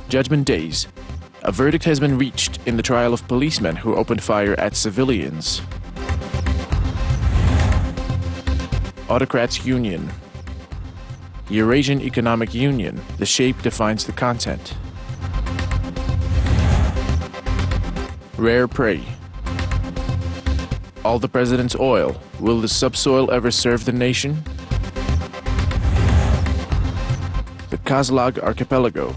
Judgment days. A verdict has been reached in the trial of policemen who opened fire at civilians. Autocrats Union. Eurasian Economic Union. The shape defines the content. Rare prey. All the president's oil. Will the subsoil ever serve the nation? The Kazlag Archipelago.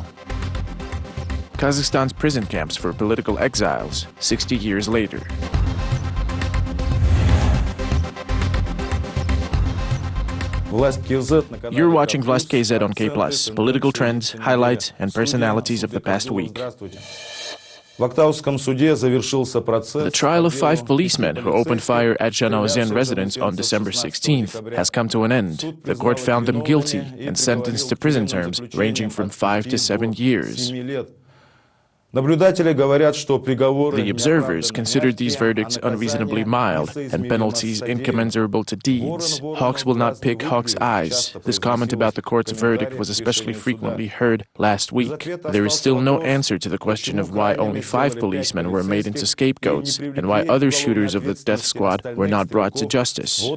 Kazakhstan's prison camps for political exiles, 60 years later. You're watching Vlast KZ on KpLus, political trends, highlights, and personalities of the past week. The trial of 5 policemen who opened fire at Zhanaozen residence on December 16th has come to an end. The court found them guilty and sentenced to prison terms ranging from 5 to 7 years. The observers considered these verdicts unreasonably mild and penalties incommensurable to deeds. Hawks will not pick hawks' eyes. This comment about the court's verdict was especially frequently heard last week. There is still no answer to the question of why only 5 policemen were made into scapegoats and why other shooters of the death squad were not brought to justice.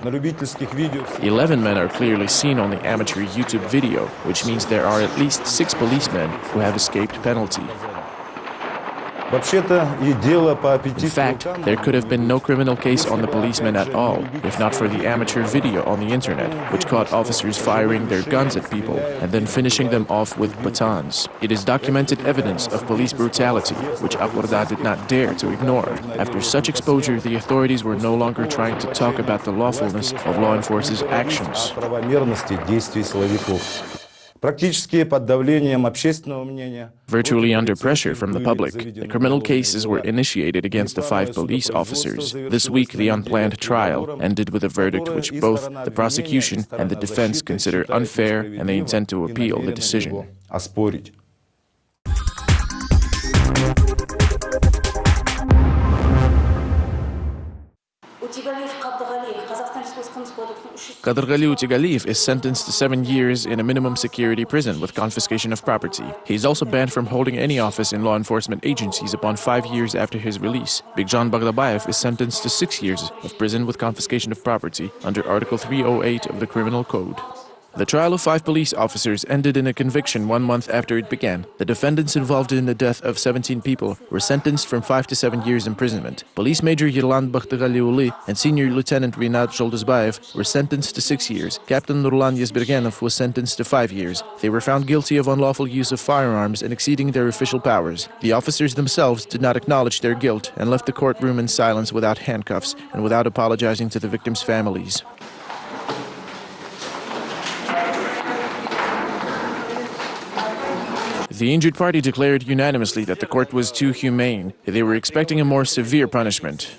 11 men are clearly seen on the amateur YouTube video, which means there are at least 6 policemen who have escaped penalty. In fact, there could have been no criminal case on the policemen at all, if not for the amateur video on the internet, which caught officers firing their guns at people and then finishing them off with batons. It is documented evidence of police brutality, which Aporda did not dare to ignore. After such exposure, the authorities were no longer trying to talk about the lawfulness of law enforcement's actions. Virtually under pressure from the public, the criminal cases were initiated against the 5 police officers. This week, the unplanned trial ended with a verdict which both the prosecution and the defense consider unfair, and they intend to appeal the decision. Qadrgali Utigaliyev is sentenced to 7 years in a minimum security prison with confiscation of property. He is also banned from holding any office in law enforcement agencies upon 5 years after his release. Bigjan Bagdabayev is sentenced to 6 years of prison with confiscation of property under Article 308 of the Criminal Code. The trial of 5 police officers ended in a conviction 1 month after it began. The defendants involved in the death of 17 people were sentenced from 5 to 7 years imprisonment. Police Major Yerlan Bakhtighaliuli and Senior Lieutenant Rinat Zholduzbayev were sentenced to 6 years. Captain Nurlan Yazberganov was sentenced to 5 years. They were found guilty of unlawful use of firearms and exceeding their official powers. The officers themselves did not acknowledge their guilt and left the courtroom in silence without handcuffs and without apologizing to the victims' families. The injured party declared unanimously that the court was too humane. They were expecting a more severe punishment.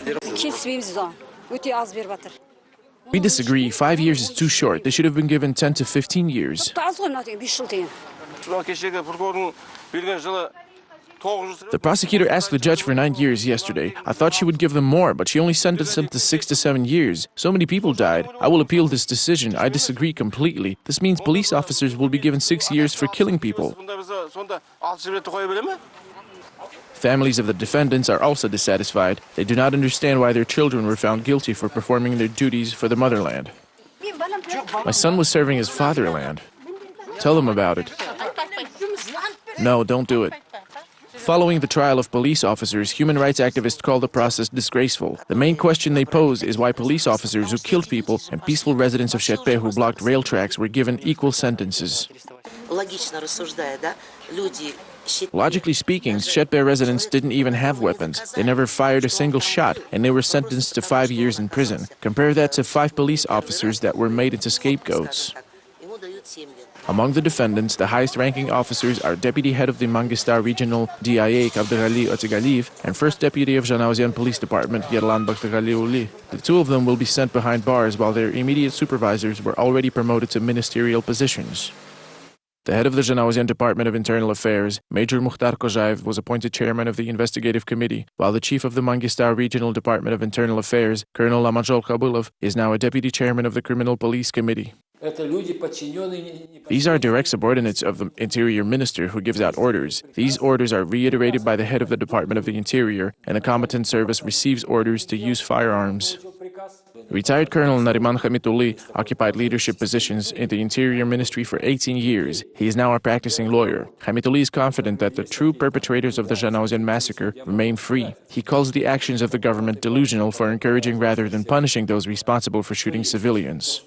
We disagree. 5 years is too short. They should have been given 10 to 15 years. The prosecutor asked the judge for 9 years yesterday. I thought she would give them more, but she only sentenced them to 6 to 7 years. So many people died. I will appeal this decision. I disagree completely. This means police officers will be given 6 years for killing people. Families of the defendants are also dissatisfied. They do not understand why their children were found guilty for performing their duties for the motherland. My son was serving his fatherland. Tell them about it. No, don't do it. Following the trial of police officers, human rights activists call the process disgraceful. The main question they pose is why police officers who killed people and peaceful residents of Shetpe who blocked rail tracks were given equal sentences. Logically speaking, Shetpe residents didn't even have weapons. They never fired a single shot, and they were sentenced to 5 years in prison. Compare that to 5 police officers that were made into scapegoats. Among the defendants, the highest-ranking officers are Deputy Head of the Mangistau Regional DIA Qadrgali Utigaliyev and First Deputy of Zhanaozen Police Department Yerlan Bakhtighaliuli. The 2 of them will be sent behind bars while their immediate supervisors were already promoted to ministerial positions. The head of the Zhanaozen Department of Internal Affairs, Major Mukhtar Kozaev, was appointed chairman of the investigative committee, while the chief of the Mangistau Regional Department of Internal Affairs, Colonel Lamajol Kabulov, is now a deputy chairman of the Criminal Police Committee. These are direct subordinates of the Interior Minister who gives out orders. These orders are reiterated by the head of the Department of the Interior, and the competent service receives orders to use firearms. Retired Colonel Nariman Hamitulli occupied leadership positions in the Interior Ministry for 18 years. He is now a practicing lawyer. Hamitulli is confident that the true perpetrators of the Zhanaozen massacre remain free. He calls the actions of the government delusional for encouraging rather than punishing those responsible for shooting civilians.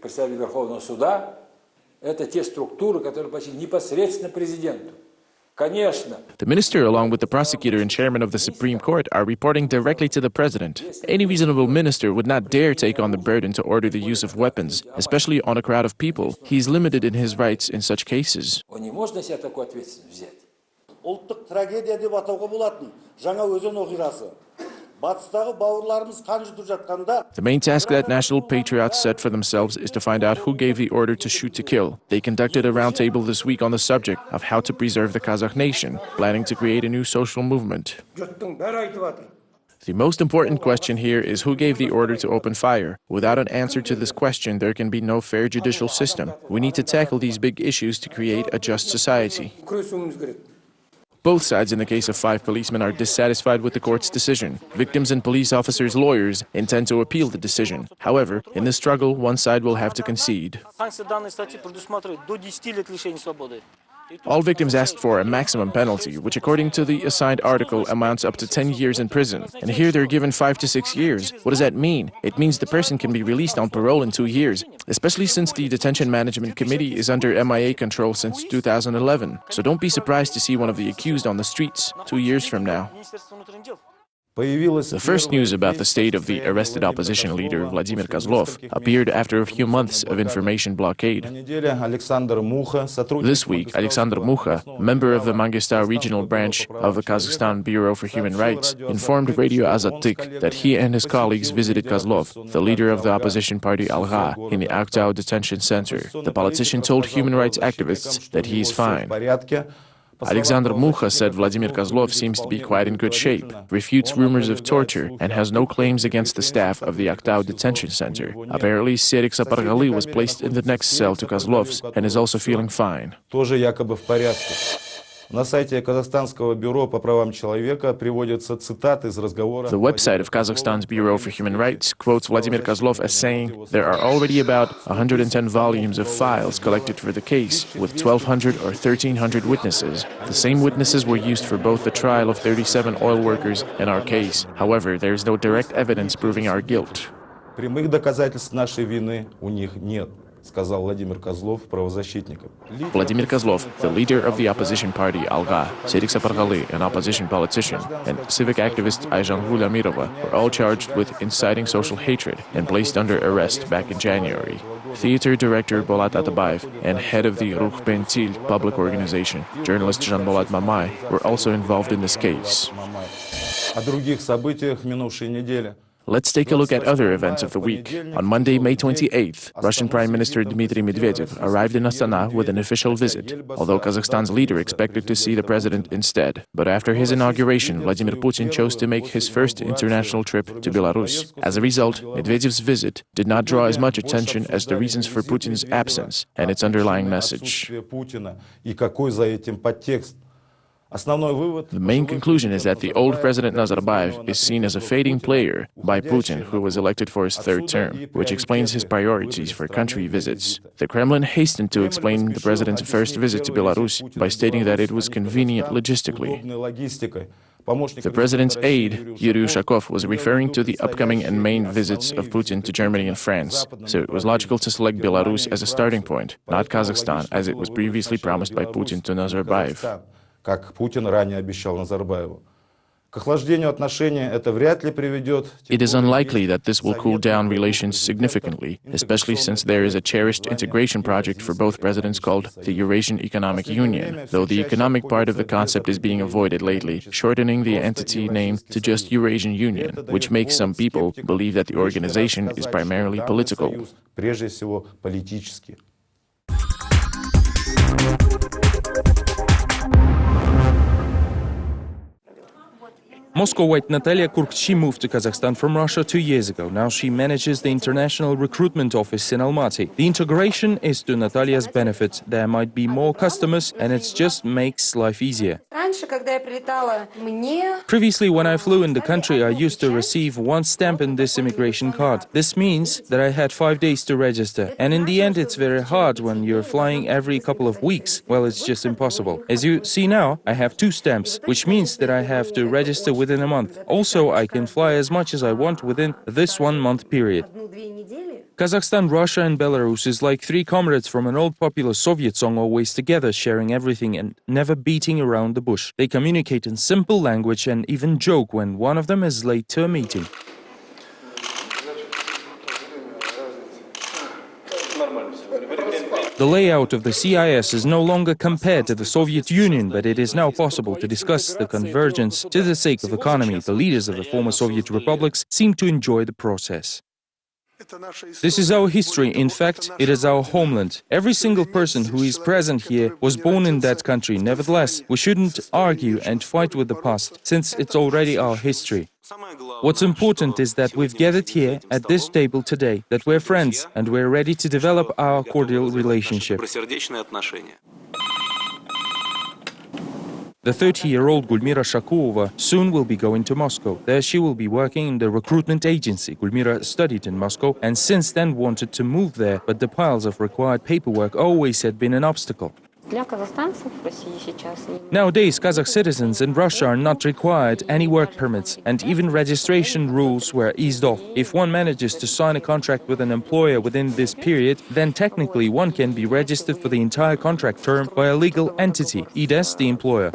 Представитель Верховного суда – это те структуры, которые почти непосредственно президенту. The minister, along with the prosecutor and chairman of the Supreme Court, are reporting directly to the president. Any reasonable minister would not dare take on the burden to order the use of weapons, especially on a crowd of people. He is limited in his rights in such cases. The main task that national patriots set for themselves is to find out who gave the order to shoot to kill. They conducted a roundtable this week on the subject of how to preserve the Kazakh nation, planning to create a new social movement. The most important question here is who gave the order to open fire. Without an answer to this question, there can be no fair judicial system. We need to tackle these big issues to create a just society. Both sides in the case of 5 policemen are dissatisfied with the court's decision. Victims and police officers' lawyers intend to appeal the decision. However, in the struggle, one side will have to concede. All victims asked for a maximum penalty, which according to the assigned article amounts up to 10 years in prison. And here they're given 5 to 6 years. What does that mean? It means the person can be released on parole in 2 years, especially since the Detention Management Committee is under MIA control since 2011. So don't be surprised to see one of the accused on the streets 2 years from now. The first news about the state of the arrested opposition leader Vladimir Kozlov appeared after a few months of information blockade. This week, Alexander Mukha, member of the Mangistau regional branch of the Kazakhstan Bureau for Human Rights, informed Radio Azattyk that he and his colleagues visited Kozlov, the leader of the opposition party Alga, in the Aktau detention center. The politician told human rights activists that he is fine. Alexander Mukha said Vladimir Kozlov seems to be quite in good shape, refutes rumors of torture, and has no claims against the staff of the Aktau detention center. Apparently, Serik Sapargali was placed in the next cell to Kozlov's and is also feeling fine. На сайте Казахстанского бюро по правам человека приводятся цитаты из разговора. The website of Kazakhstan's Bureau for Human Rights quotes Vladimir Kozlov as saying, "There are already about 110 volumes of files collected for the case, with 1,200 or 1,300 witnesses. The same witnesses were used for both the trial of 37 oil workers and our case. However, there is no direct evidence proving our guilt." Прямых доказательств нашей вины у них нет. Сказал Владимир Козлов правозащитникам. Vladimir Kozlov, the leader of the opposition party Alga, Serik Sapargali, an opposition politician, and civic activist Ayjanghul Amirova were all charged with inciting social hatred and placed under arrest back in January. Theater director Bolat Atabayev and head of the Ruh Pentil public organization, journalist Janbolat Mamay, were also involved in this case. О других событиях минувшей недели. Let's take a look at other events of the week. On Monday, May 28th, Russian Prime Minister Dmitry Medvedev arrived in Astana with an official visit, although Kazakhstan's leader expected to see the president instead. But after his inauguration, Vladimir Putin chose to make his first international trip to Belarus. As a result, Medvedev's visit did not draw as much attention as the reasons for Putin's absence and its underlying message. The main conclusion is that the old President Nazarbayev is seen as a fading player by Putin, who was elected for his 3rd term, which explains his priorities for country visits. The Kremlin hastened to explain the president's first visit to Belarus by stating that it was convenient logistically. The president's aide, Yuri Ushakov, was referring to the upcoming and main visits of Putin to Germany and France, so it was logical to select Belarus as a starting point, not Kazakhstan, as it was previously promised by Putin to Nazarbayev. Как Путин ранее обещал Назарбаеву. К охлаждению отношений это вряд ли приведет. It is unlikely that this will cool down relations significantly, especially since there is a cherished integration project for both presidents called the Eurasian Economic Union, though the economic part of the concept is being avoided lately, shortening the entity name to just Eurasian Union, which makes some people believe that the organization is primarily political. Прежде всего политический. Moscowite Natalia Kurkchi moved to Kazakhstan from Russia 2 years ago. Now she manages the International Recruitment Office in Almaty. The integration is to Natalia's benefit. There might be more customers and it just makes life easier. Previously, when I flew in the country, I used to receive one stamp in this immigration card. This means that I had 5 days to register. And in the end, it's very hard when you're flying every couple of weeks. Well, it's just impossible. As you see now, I have 2 stamps, which means that I have to register within a month. Also, I can fly as much as I want within this 1 month period. Kazakhstan, Russia and Belarus is like 3 comrades from an old popular Soviet song, always together, sharing everything and never beating around the bush. They communicate in simple language and even joke when one of them is late to a meeting. The layout of the CIS is no longer compared to the Soviet Union, but it is now possible to discuss the convergence to the sake of economy. The leaders of the former Soviet republics seem to enjoy the process. This is our history. In fact, it is our homeland. Every single person who is present here was born in that country. Nevertheless, we shouldn't argue and fight with the past, since it's already our history. What's important is that we've gathered here at this table today, that we're friends and we're ready to develop our cordial relationship. The 30-year-old Gulmira Shakuova soon will be going to Moscow. There she will be working in the recruitment agency. Gulmira studied in Moscow and since then wanted to move there, but the piles of required paperwork always had been an obstacle. Nowadays, Kazakh citizens in Russia are not required any work permits, and even registration rules were eased off. If one manages to sign a contract with an employer within this period, then technically one can be registered for the entire contract term by a legal entity, i.e. the employer.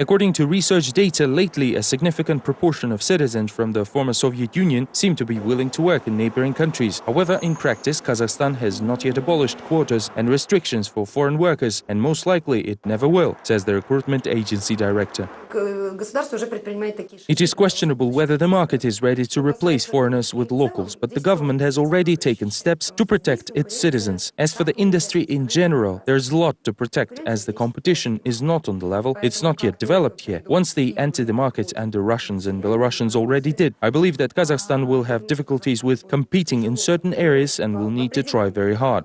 According to research data, lately a significant proportion of citizens from the former Soviet Union seem to be willing to work in neighboring countries. However, in practice, Kazakhstan has not yet abolished quotas and restrictions for foreign workers, and most likely it never will, says the recruitment agency director. It is questionable whether the market is ready to replace foreigners with locals, but the government has already taken steps to protect its citizens. As for the industry in general, there's a lot to protect, as the competition is not on the level, it's not yet developed here. Once they enter the market, and the Russians and Belarusians already did, I believe that Kazakhstan will have difficulties with competing in certain areas and will need to try very hard.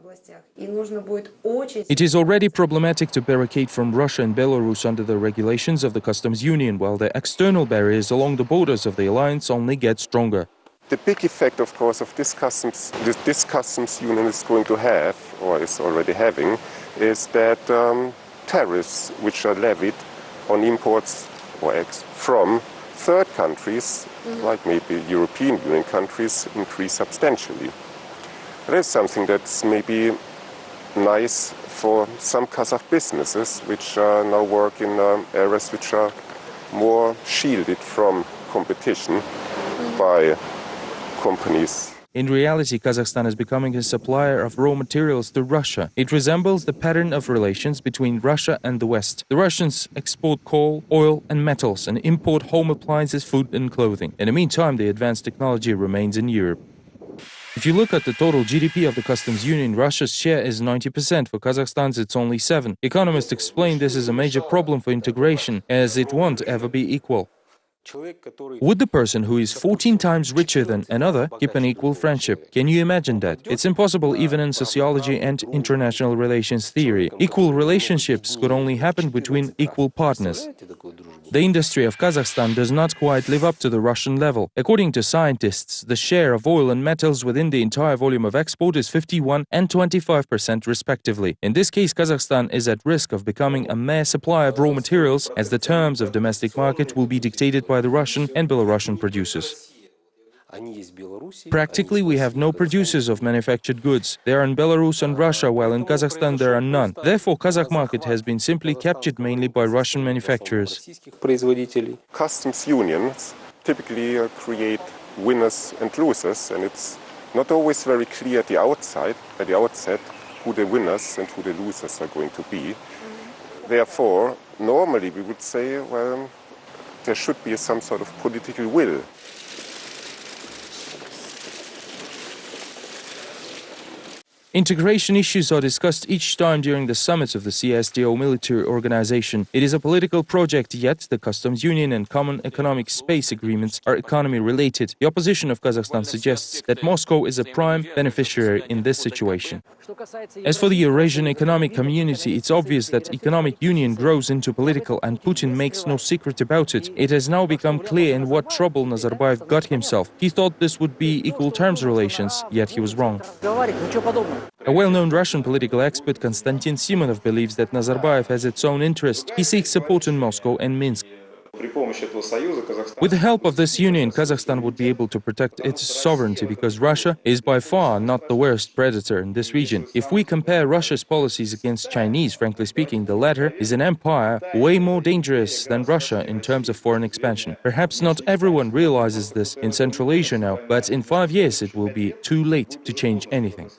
It is already problematic to barricade from Russia and Belarus under the regulations of the customs union, while the external barriers along the borders of the alliance only get stronger. The big effect, of course, of this customs union is going to have, or is already having, is that tariffs which are levied on imports or from third countries, like maybe European Union countries, increase substantially. That is something that's maybe nice for some Kazakh businesses which now work in areas which are more shielded from competition by companies. In reality, Kazakhstan is becoming a supplier of raw materials to Russia. It resembles the pattern of relations between Russia and the West. The Russians export coal, oil and metals and import home appliances, food and clothing. In the meantime, the advanced technology remains in Europe. If you look at the total GDP of the customs union, Russia's share is 90%. For Kazakhstan's, it's only 7%. Economists explain this is a major problem for integration, as it won't ever be equal. Would the person who is 14 times richer than another keep an equal friendship? Can you imagine that? It's impossible even in sociology and international relations theory. Equal relationships could only happen between equal partners. The industry of Kazakhstan does not quite live up to the Russian level. According to scientists, the share of oil and metals within the entire volume of export is 51% and 25% respectively. In this case, Kazakhstan is at risk of becoming a mere supplier of raw materials, as the terms of domestic market will be dictated by the Russian and Belarusian producers. Practically, we have no producers of manufactured goods. They are in Belarus and Russia, while in Kazakhstan there are none. Therefore, Kazakh market has been simply captured mainly by Russian manufacturers. Customs unions typically create winners and losers, and it's not always very clear at the outset, who the winners and who the losers are going to be. Therefore, normally we would say, well, there should be some sort of political will. Integration issues are discussed each time during the summits of the CSTO military organization. It is a political project, yet the customs union and common economic space agreements are economy-related. The opposition of Kazakhstan suggests that Moscow is a prime beneficiary in this situation. As for the Eurasian Economic Community, it's obvious that economic union grows into political, and Putin makes no secret about it. It has now become clear in what trouble Nazarbayev got himself. He thought this would be equal terms relations, yet he was wrong. A well-known Russian political expert, Konstantin Simonov, believes that Nazarbayev has its own interest. He seeks support in Moscow and Minsk. With the help of this union, Kazakhstan would be able to protect its sovereignty, because Russia is by far not the worst predator in this region. If we compare Russia's policies against Chinese, frankly speaking, the latter is an empire way more dangerous than Russia in terms of foreign expansion. Perhaps not everyone realizes this in Central Asia now, but in 5 years it will be too late to change anything.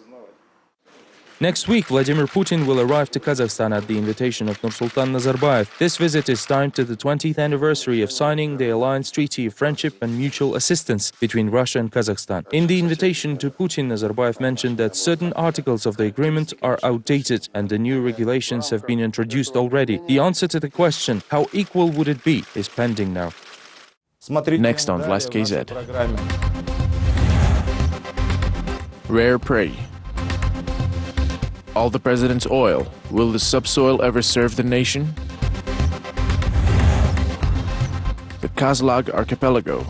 Next week, Vladimir Putin will arrive to Kazakhstan at the invitation of Nursultan Nazarbayev. This visit is timed to the 20th anniversary of signing the Alliance Treaty of Friendship and Mutual Assistance between Russia and Kazakhstan. In the invitation to Putin, Nazarbayev mentioned that certain articles of the agreement are outdated and the new regulations have been introduced already. The answer to the question, how equal would it be, is pending now. Next on Vlast KZ. Rare prey. All the president's oil. Will the subsoil ever serve the nation? The Kazlag Archipelago.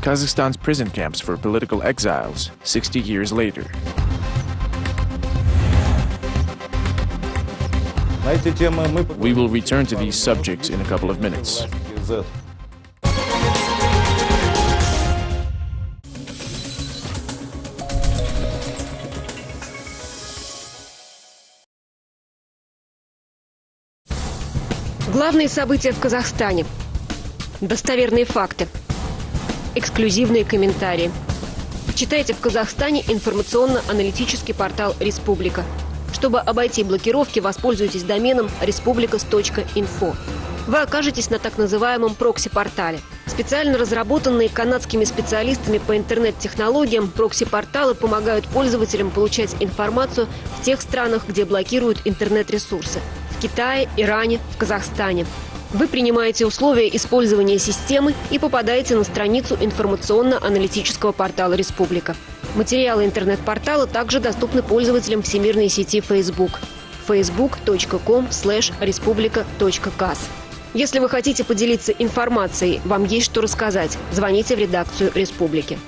Kazakhstan's prison camps for political exiles 60 years later. We will return to these subjects in a couple of minutes. Главные события в Казахстане. Достоверные факты. Эксклюзивные комментарии. Читайте в Казахстане информационно-аналитический портал «Республика». Чтобы обойти блокировки, воспользуйтесь доменом respublicas.info. Вы окажетесь на так называемом прокси-портале. Специально разработанные канадскими специалистами по интернет-технологиям, прокси-порталы помогают пользователям получать информацию в тех странах, где блокируют интернет-ресурсы. В Китае, Иране, в Казахстане. Вы принимаете условия использования системы и попадаете на страницу информационно-аналитического портала «Республика». Материалы интернет-портала также доступны пользователям всемирной сети Facebook. facebook.com/respublica.kaz. Если вы хотите поделиться информацией, вам есть что рассказать, звоните в редакцию «Республики».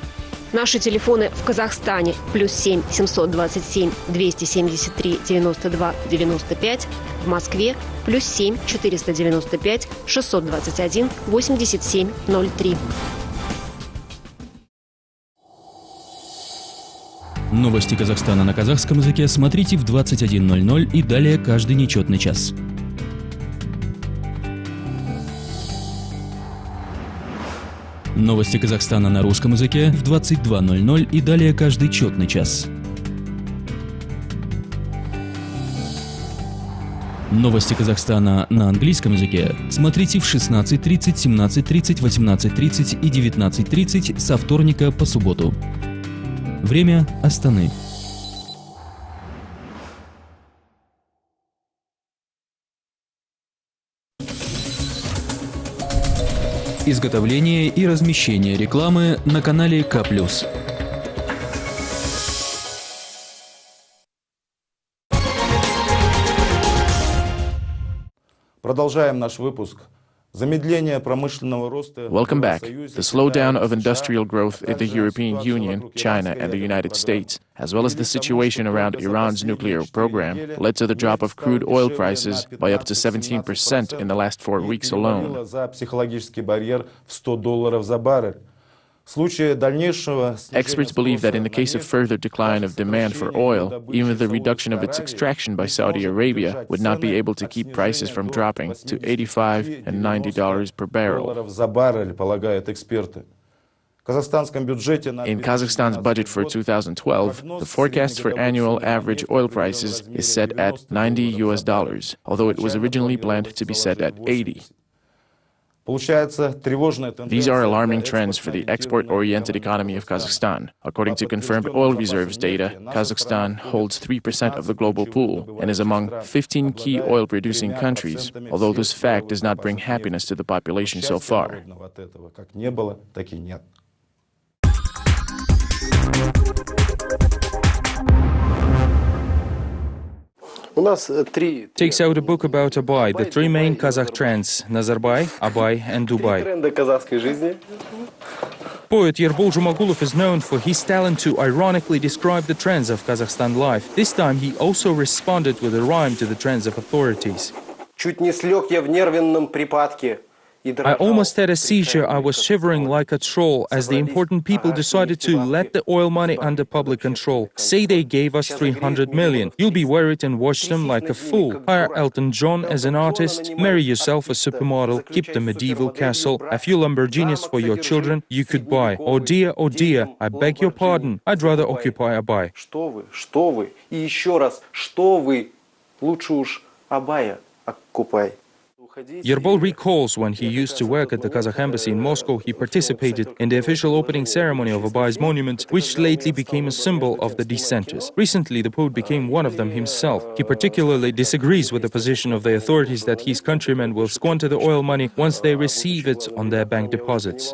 Наши телефоны в Казахстане +7 727 273 92 95, в Москве +7 495 621 87 03. Новости Казахстана на казахском языке смотрите в 21:00 и далее каждый нечетный час. Новости Казахстана на русском языке в 22:00 и далее каждый четный час. Новости Казахстана на английском языке смотрите в 16:30, 17:30, 18:30 и 19:30 со вторника по субботу. Время Астаны. Изготовление и размещение рекламы на канале KplusTV. Продолжаем наш выпуск. Замедление промышленного роста. Welcome back. The slowdown of industrial growth in the European Union, China, and the United States, as well as the situation around Iran's nuclear program, led to the drop of crude oil prices by up to 17% in the last 4 weeks alone. За психологический барьер в $100 за баррель. Experts believe that in the case of further decline of demand for oil, even the reduction of its extraction by Saudi Arabia would not be able to keep prices from dropping to $85 and $90 per barrel. In Kazakhstan's budget for 2012, the forecast for annual average oil prices is set at $90 US, although it was originally planned to be set at $80. These are alarming trends for the export-oriented economy of Kazakhstan. According to confirmed oil reserves data, Kazakhstan holds 3% of the global pool and is among 15 key oil-producing countries, although this fact does not bring happiness to the population so far. Takes out a book about Abai, the three main Kazakh trends: Nazarbai, Abai and Dubai. Poet Yerbol Jumagulov is known for his talent to ironically describe the trends of Kazakhstan life. This time he also responded with a rhyme to the trends of authorities. I almost had a seizure. I was shivering like a troll as the important people decided to let the oil money under public control. Say they gave us 300 million. You'll be worried and watch them like a fool. Hire Elton John as an artist, marry yourself a supermodel, keep the medieval castle, a few Lamborghinis for your children you could buy. Oh dear, I beg your pardon. I'd rather occupy Abai. Yerbol recalls when he used to work at the Kazakh embassy in Moscow, he participated in the official opening ceremony of Abai's monument, which lately became a symbol of the dissenters. Recently, the poet became one of them himself. He particularly disagrees with the position of the authorities that his countrymen will squander the oil money once they receive it on their bank deposits.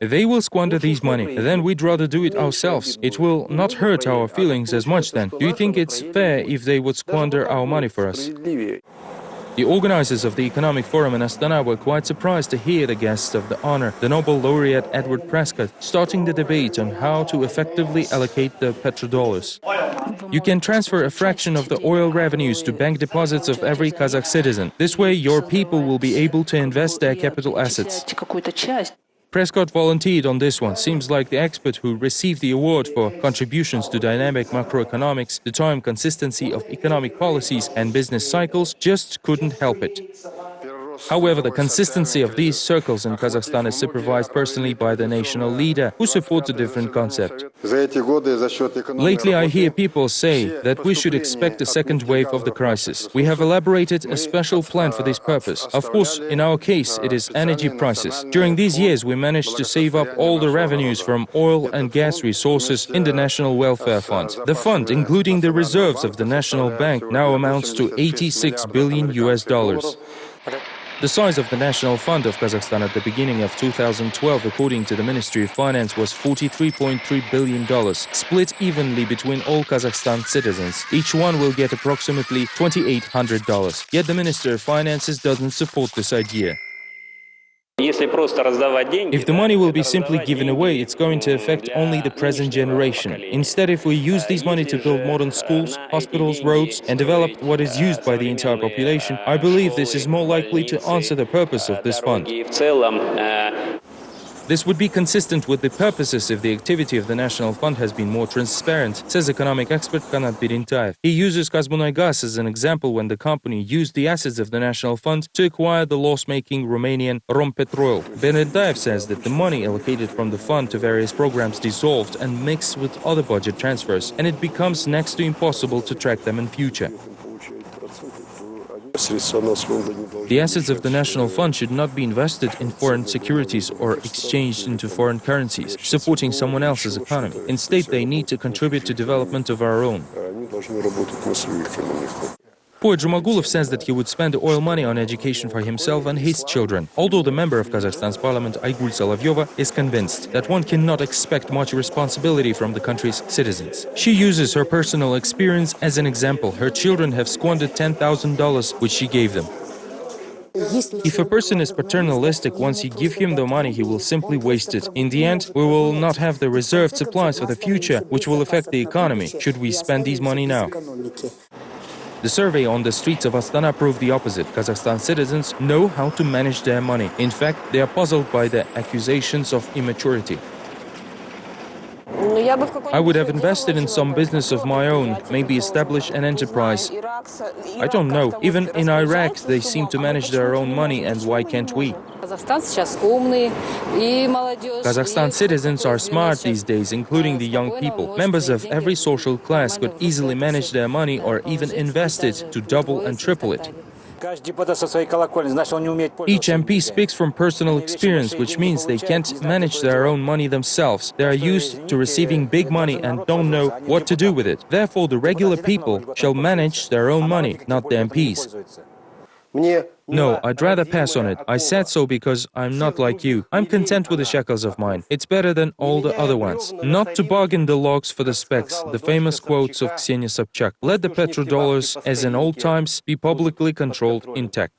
They will squander these money, then we'd rather do it ourselves. It will not hurt our feelings as much then. Do you think it's fair if they would squander our money for us? The organizers of the Economic Forum in Astana were quite surprised to hear the guest of the honor, the Nobel laureate Edward Prescott, starting the debate on how to effectively allocate the petrodollars. You can transfer a fraction of the oil revenues to bank deposits of every Kazakh citizen. This way, your people will be able to invest their capital assets. Prescott volunteered on this one. Seems like the expert who received the award for contributions to dynamic macroeconomics, the time consistency of economic policies and business cycles, just couldn't help it. However, the consistency of these circles in Kazakhstan is supervised personally by the national leader, who supports a different concept. Lately, I hear people say that we should expect a second wave of the crisis. We have elaborated a special plan for this purpose. Of course, in our case, it is energy prices. During these years, we managed to save up all the revenues from oil and gas resources in the National Welfare Fund. The fund, including the reserves of the National Bank, now amounts to $86 billion. The size of the National Fund of Kazakhstan at the beginning of 2012, according to the Ministry of Finance, was $43.3 billion, split evenly between all Kazakhstan citizens. Each one will get approximately $2,800. Yet the Minister of Finances doesn't support this idea. If the money will be simply given away, it's going to affect only the present generation. Instead, if we use this money to build modern schools, hospitals, roads, and develop what is used by the entire population, I believe this is more likely to answer the purpose of this fund. This would be consistent with the purposes if the activity of the National Fund has been more transparent, says economic expert Kanat Birintayev. He uses Kazmunaygas as an example when the company used the assets of the National Fund to acquire the loss-making Romanian Rompetrol. Birintayev says that the money allocated from the fund to various programs dissolved and mixed with other budget transfers, and it becomes next to impossible to track them in future. The assets of the National Fund should not be invested in foreign securities or exchanged into foreign currencies, supporting someone else's economy. Instead, they need to contribute to development of our own. Poet Jumagulov says that he would spend the oil money on education for himself and his children, although the member of Kazakhstan's parliament, Aygul Solovyova, is convinced that one cannot expect much responsibility from the country's citizens. She uses her personal experience as an example. Her children have squandered $10,000 which she gave them. If a person is paternalistic, once you give him the money, he will simply waste it. In the end, we will not have the reserved supplies for the future, which will affect the economy. Should we spend this money now? The survey on the streets of Astana proved the opposite. Kazakhstan citizens know how to manage their money. In fact, they are puzzled by the accusations of immaturity. I would have invested in some business of my own, maybe establish an enterprise. I don't know. Even in Iraq, they seem to manage their own money, and why can't we? Kazakhstan citizens are smart these days, including the young people. Members of every social class could easily manage their money or even invest it to double and triple it. Each MP speaks from personal experience, which means they can't manage their own money themselves. They are used to receiving big money and don't know what to do with it. Therefore, the regular people shall manage their own money, not the MPs. No, I'd rather pass on it. I said so because I'm not like you. I'm content with the shekels of mine. It's better than all the other ones. Not to bargain the logs for the specks, the famous quotes of Ksenia Sobchak. Let the petrodollars, as in old times, be publicly controlled intact.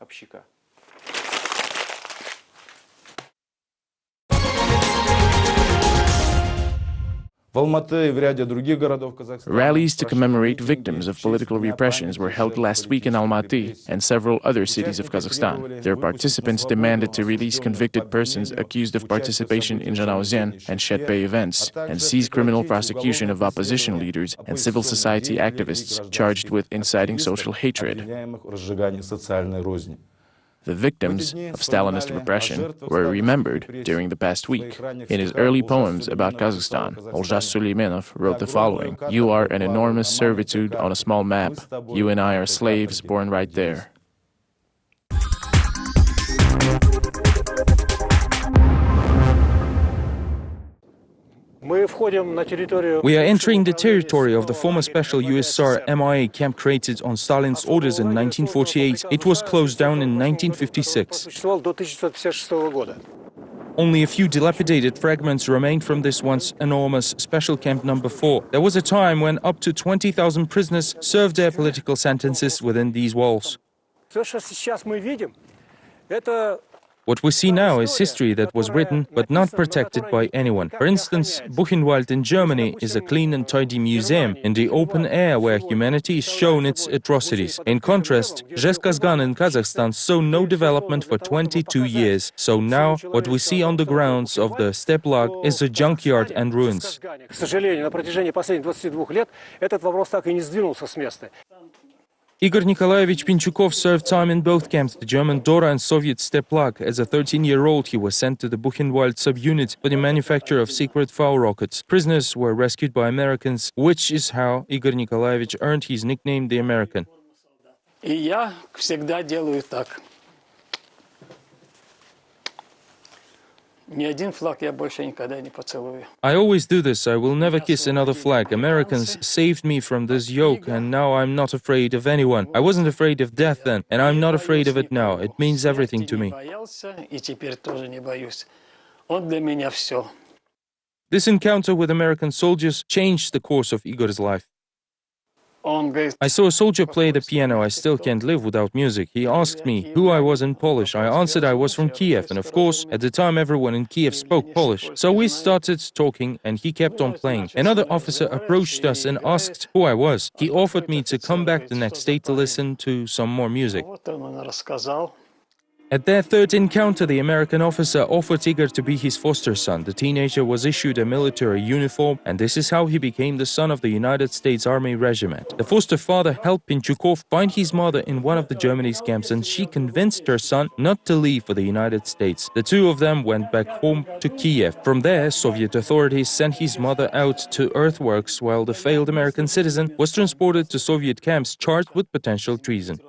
Rallies to commemorate victims of political repressions were held last week in Almaty and several other cities of Kazakhstan. Their participants demanded to release convicted persons accused of participation in Zhanaozen and Shetpe events and seize criminal prosecution of opposition leaders and civil society activists charged with inciting social hatred. The victims of Stalinist repression were remembered during the past week. In his early poems about Kazakhstan, Oljas Suleimanov wrote the following: "You are an enormous servitude on a small map. You and I are slaves born right there." We are entering the territory of the former special USSR MIA camp created on Stalin's orders in 1948. It was closed down in 1956. Only a few dilapidated fragments remain from this once enormous special camp number 4. There was a time when up to 20,000 prisoners served their political sentences within these walls. What we see now is history that was written but not protected by anyone. For instance, Buchenwald in Germany is a clean and tidy museum in the open air where humanity is shown its atrocities. In contrast, Zhezkazgan in Kazakhstan saw no development for 22 years. So now what we see on the grounds of the Steplag is a junkyard and ruins. Igor Nikolaevich Pinchukov served time in both camps, the German Dora and Soviet Steplag. As a 13-year-old, he was sent to the Buchenwald subunit for the manufacture of secret foul rockets. Prisoners were rescued by Americans, which is how Igor Nikolaevich earned his nickname, the American. I always do this. I will never kiss another flag. Americans saved me from this yoke, and now I'm not afraid of anyone. I wasn't afraid of death then, and I'm not afraid of it now. It means everything to me. This encounter with American soldiers changed the course of Igor's life. I saw a soldier play the piano. I still can't live without music. He asked me who I was in Polish. I answered I was from Kiev, and of course, at the time everyone in Kiev spoke Polish. So we started talking, and he kept on playing. Another officer approached us and asked who I was. He offered me to come back the next day to listen to some more music. At their third encounter, the American officer offered Igor to be his foster son. The teenager was issued a military uniform, and this is how he became the son of the United States Army Regiment. The foster father helped Pinchukov find his mother in one of the Germany's camps, and she convinced her son not to leave for the United States. The two of them went back home to Kiev. From there, Soviet authorities sent his mother out to earthworks, while the failed American citizen was transported to Soviet camps charged with potential treason.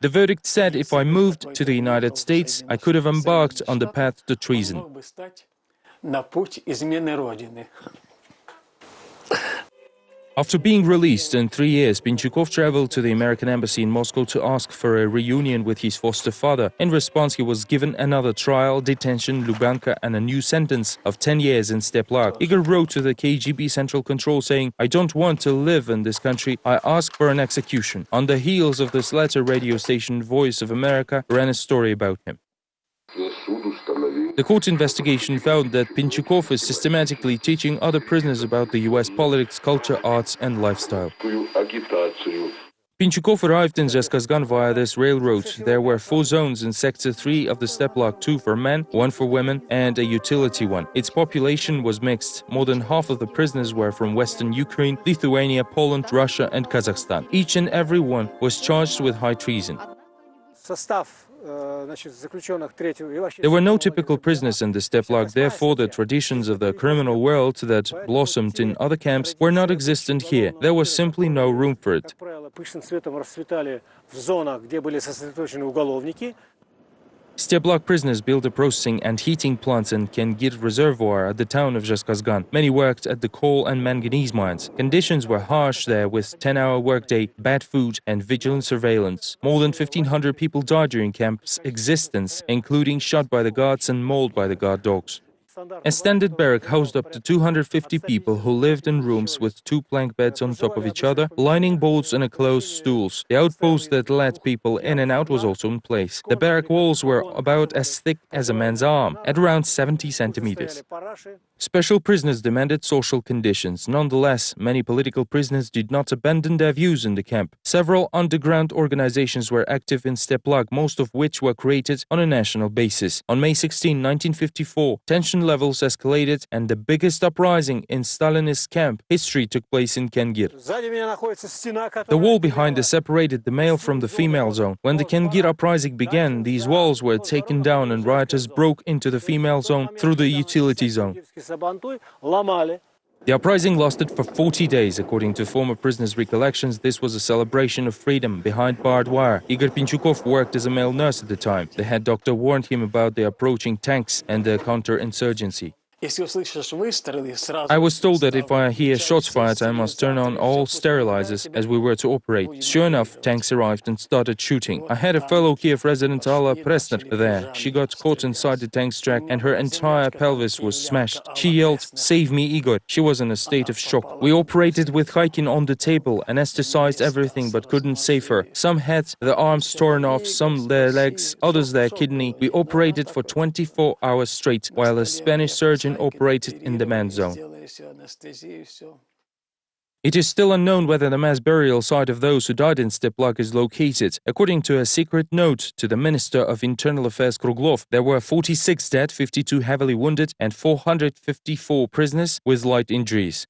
The verdict said if I moved to the United States, I could have embarked on the path to treason. After being released in 3 years, Pinchukov traveled to the American embassy in Moscow to ask for a reunion with his foster father. In response, he was given another trial, detention, Lubyanka, and a new sentence of 10 years in Steplag. Igor wrote to the KGB Central Control saying, "I don't want to live in this country. I ask for an execution." On the heels of this letter, radio station Voice of America ran a story about him. The court investigation found that Pinchukov is systematically teaching other prisoners about the US politics, culture, arts, and lifestyle. Pinchukov arrived in Zhezkazgan via this railroad. There were 4 zones in Sector 3 of the Steplag, 2 for men, 1 for women, and a utility one. Its population was mixed. More than half of the prisoners were from Western Ukraine, Lithuania, Poland, Russia, and Kazakhstan. Each and every one was charged with high treason. There were no typical prisoners in the Steplag, therefore the traditions of the criminal world that blossomed in other camps were not existent here. There was simply no room for it. Пышным цветом расцветали в зонах, где были сосредоточены уголовники. Steplak prisoners built a processing and heating plants in Kengir reservoir at the town of Zhezkazgan. Many worked at the coal and manganese mines. Conditions were harsh there with 10-hour workday, bad food and vigilant surveillance. More than 1,500 people died during camp's existence, including shot by the guards and mauled by the guard dogs. A standard barrack housed up to 250 people who lived in rooms with 2 plank beds on top of each other, lining boards and enclosed stools. The outpost that let people in and out was also in place. The barrack walls were about as thick as a man's arm, at around 70 centimeters. Special prisoners demanded social conditions. Nonetheless, many political prisoners did not abandon their views in the camp. Several underground organizations were active in Steplak, most of which were created on a national basis. On May 16, 1954, tension levels escalated and the biggest uprising in Stalinist camp history took place in Kengir. The wall behind us separated the male from the female zone. When the Kengir uprising began, these walls were taken down and rioters broke into the female zone through the utility zone. The uprising lasted for 40 days. According to former prisoners' recollections, this was a celebration of freedom behind barbed wire. Igor Pinchukov worked as a male nurse at the time. The head doctor warned him about the approaching tanks and the counter-insurgency. I was told that if I hear shots fired, I must turn on all sterilizers as we were to operate. Sure enough, tanks arrived and started shooting. I had a fellow Kiev resident, Alla Presner, there. She got caught inside the tank's track and her entire pelvis was smashed. She yelled, "Save me, Igor." She was in a state of shock. We operated with Haikin on the table, anesthetized everything but couldn't save her. Some had their arms torn off, some their legs, others their kidney. We operated for 24 hours straight, while a Spanish surgeon operated in the man's zone. It is still unknown whether the mass burial site of those who died in Steplak is located. According to a secret note to the Minister of Internal Affairs Kruglov, there were 46 dead, 52 heavily wounded and 454 prisoners with light injuries.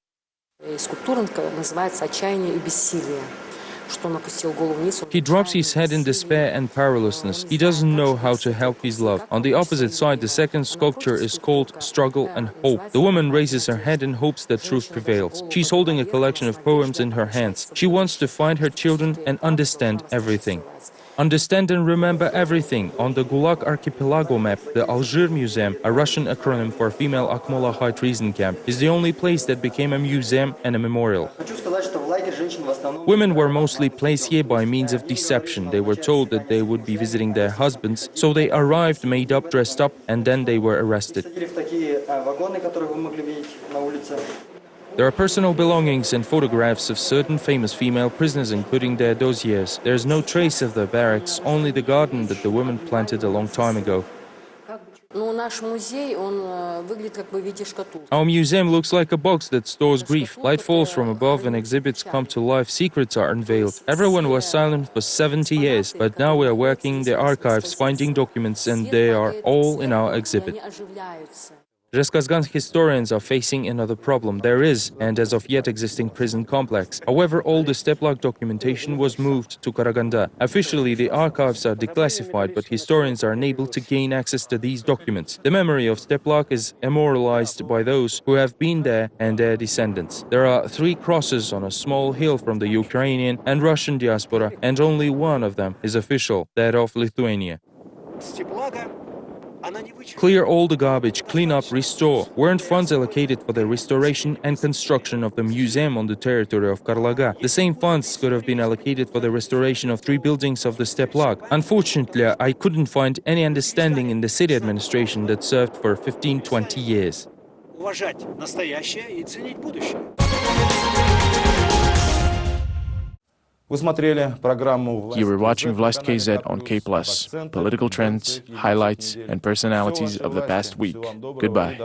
He drops his head in despair and powerlessness. He doesn't know how to help his love. On the opposite side, the second sculpture is called Struggle and Hope. The woman raises her head and hopes that truth prevails. She's holding a collection of poems in her hands. She wants to find her children and understand everything. Understand and remember everything. On the Gulag archipelago map, the Algiers Museum, a Russian acronym for Female Akmola High Treason Camp, is the only place that became a museum and a memorial. Women were mostly placed here by means of deception. They were told that they would be visiting their husbands, so they arrived made up, dressed up, and then they were arrested. There are personal belongings and photographs of certain famous female prisoners, including their dossiers. There is no trace of their barracks, only the garden that the women planted a long time ago. Our museum looks like a box that stores grief. Light falls from above and exhibits come to life. Secrets are unveiled. Everyone was silent for 70 years, but now we are working in the archives, finding documents, and they are all in our exhibit. Zhezkazgan historians are facing another problem. There is, and as of yet existing, prison complex. However, all the Steplak documentation was moved to Karaganda. Officially, the archives are declassified, but historians are unable to gain access to these documents. The memory of Steplak is immortalized by those who have been there and their descendants. There are 3 crosses on a small hill from the Ukrainian and Russian diaspora, and only one of them is official, that of Lithuania. Clear all the garbage, clean up, restore. Weren't funds allocated for the restoration and construction of the museum on the territory of Karlaga? The same funds could have been allocated for the restoration of 3 buildings of the Steplak. Unfortunately, I couldn't find any understanding in the city administration that served for 15-20 years. You were watching Vlast KZ on K+, political trends, highlights, and personalities of the past week. Goodbye.